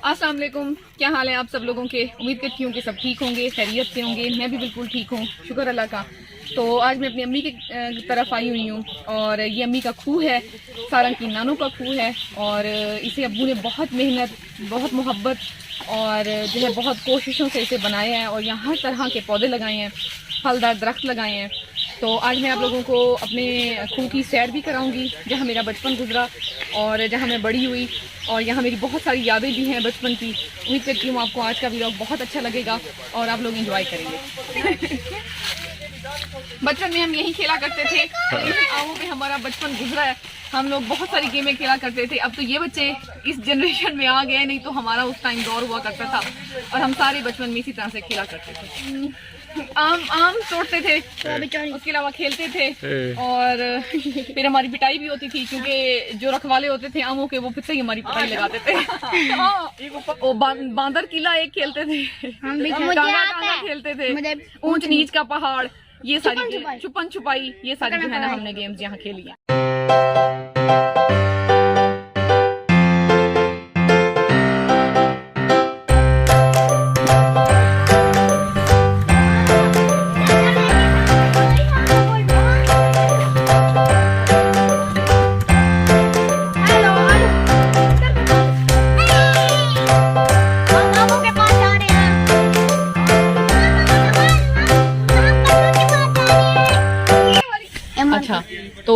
अस्सलाम वालेकुम, क्या हाल है आप सब लोगों के। उम्मीद करती हूँ कि सब ठीक होंगे, खैरियत से होंगे। मैं भी बिल्कुल ठीक हूँ, शुक्र अल्लाह का। तो आज मैं अपनी अम्मी की तरफ आई हुई हूँ और ये अम्मी का खूह है, सारंग की नानों का खूह है। और इसे अब्बू ने बहुत मेहनत, बहुत मोहब्बत और जो है बहुत कोशिशों से इसे बनाया है और यहाँ हर तरह के पौधे लगाए हैं, फलदार दरख्त लगाए हैं। तो आज मैं आप लोगों को अपने खूह की सैर भी कराऊंगी, जहाँ मेरा बचपन गुजरा और जहाँ मैं बड़ी हुई, और यहाँ मेरी बहुत सारी यादें भी हैं बचपन की। उम्मीद करती हूँ आपको आज का व्लॉग बहुत अच्छा लगेगा और आप लोग एंजॉय करेंगे। बचपन में हम यही खेला करते थे, आमों पे हमारा बचपन गुजरा है। हम लोग बहुत सारी गेमें खेला करते थे। अब तो ये बच्चे इस जनरेशन में आ गए, नहीं तो हमारा उस टाइम दौर हुआ करता था और हम सारे बचपन में इसी तरह से खेला करते थे। आम तोड़ते थे, उसके अलावा खेलते थे और फिर हमारी पिटाई भी होती थी, क्योंकि जो रखवाले होते थे आमों के वो फिर से ही हमारी पिटाई लगाते थे। वो बांदर किला एक खेलते थे, टांगा खेलते थे, ऊंच नीच का पहाड़, ये सारी छुपन छुपाई, ये सारी जो है ना हमने गेम्स यहाँ खेली है। अच्छा, तो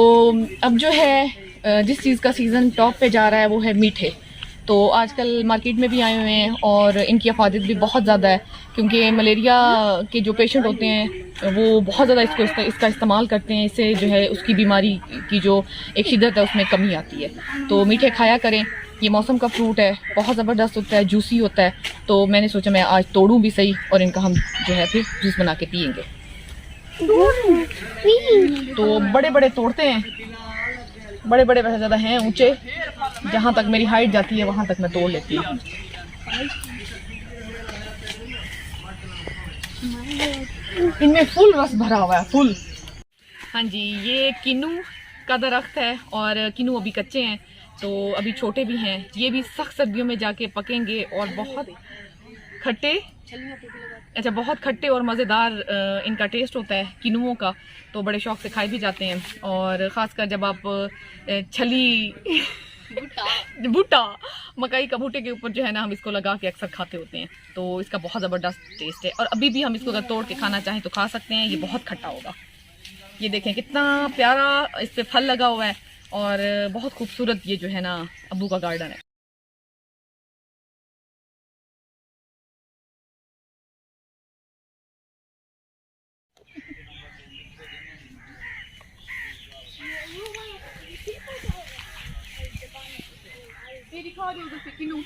अब जो है जिस चीज़ का सीज़न टॉप पे जा रहा है वो है मीठे। तो आजकल मार्केट में भी आए हुए हैं और इनकी अफादत भी बहुत ज़्यादा है, क्योंकि मलेरिया के जो पेशेंट होते हैं वो बहुत ज़्यादा इसका इस्तेमाल करते हैं। इससे जो है उसकी बीमारी की जो एक शिद्दत है उसमें कमी आती है। तो मीठे खाया करें, ये मौसम का फ्रूट है, बहुत ज़बरदस्त होता है, जूसी होता है। तो मैंने सोचा मैं आज तोड़ूँ भी सही और इनका हम जो है फिर जूस बना के पियेंगे। तो बड़े बड़े तोड़ते हैं, बड़े बड़े वैसे ज़्यादा हैं ऊंचे, जहाँ तक मेरी हाइट जाती है वहाँ तक मैं तोड़ लेती हूँ। इनमें फुल रस भरा हुआ है, फुल। हाँ जी, ये किन्नू का दरख्त है और किन्नू अभी कच्चे हैं, तो अभी छोटे भी हैं। ये भी सख्त सर्दियों में जाके पकेंगे और बहुत खट्टे, अच्छा बहुत खट्टे और मज़ेदार इनका टेस्ट होता है किन्नुओं का। तो बड़े शौक से खाए भी जाते हैं, और ख़ासकर जब आप छली भुट्टा मकई का भुट्टे के ऊपर जो है ना हम इसको लगा के अक्सर खाते होते हैं। तो इसका बहुत ज़बरदस्त टेस्ट है और अभी भी हम इसको अगर तोड़ के खाना चाहें तो खा सकते हैं। ये बहुत खट्टा होगा। ये देखें कितना प्यारा इस पर फल लगा हुआ है और बहुत खूबसूरत ये जो है ना अब्बू का गार्डन है। दिखा रही हूँ किन्नू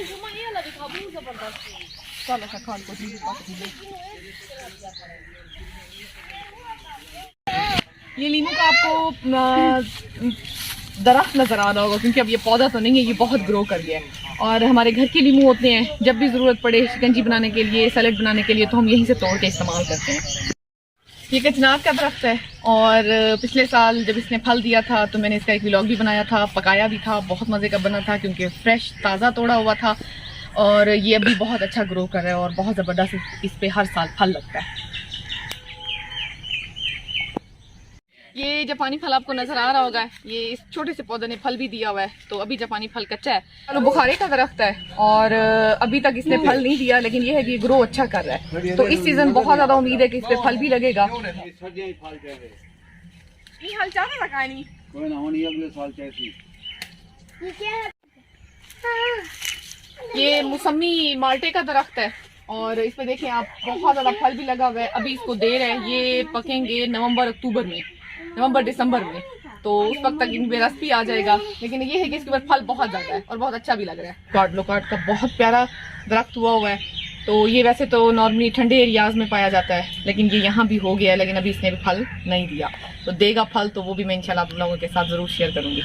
जुमा ये वाला दिखा, बहुत जबरदस्त है। चल अच्छा खान को ये लीमू का आपको दरख्त नजर आ रहा होगा, क्योंकि अब ये पौधा तो नहीं है, ये बहुत ग्रो कर गया है। और हमारे घर के लीमू होते हैं, जब भी ज़रूरत पड़े शिकंजी बनाने के लिए, सैलेड बनाने के लिए, तो हम यहीं से तोड़ के इस्तेमाल करते हैं। ये कचनार का दरख्त है और पिछले साल जब इसने फल दिया था तो मैंने इसका एक व्लॉग भी बनाया था, पकाया भी था, बहुत मज़े का बना था, क्योंकि फ्रेश ताज़ा तोड़ा हुआ था। और ये अभी बहुत अच्छा ग्रो कर रहा है और बहुत ज़बरदस्त इस पे हर साल फल लगता है। ये जापानी फल आपको नजर आ रहा होगा, ये इस छोटे से पौधे ने फल भी दिया हुआ है। तो अभी जापानी फल कच्चा है। तो बुखारे का दरख्त है और अभी तक इसने फल नहीं दिया, लेकिन ये है कि ग्रो अच्छा कर रहा है। तो इस सीजन बहुत ज्यादा उम्मीद है कि इस पे फल भी लगेगा। ये मौसमी माल्टे का दरख्त है और इस पे देखें आप बहुत ज्यादा फल भी लगा हुआ है। अभी इसको देर है, ये पकेंगे नवंबर दिसंबर में, तो उस वक्त तक इनमें रस भी आ जाएगा। लेकिन ये है कि इसके ऊपर फल बहुत ज्यादा है और बहुत अच्छा भी लग रहा है। कार्डलोकार्ड का बहुत प्यारा दरख्त हुआ है। तो ये वैसे तो नॉर्मली ठंडे एरियाज में पाया जाता है, लेकिन ये यहाँ भी हो गया है, लेकिन अभी इसने भी फल नहीं दिया। तो देगा फल तो वो भी मैं इंशाल्लाह आप लोगों के साथ जरूर शेयर करूंगी।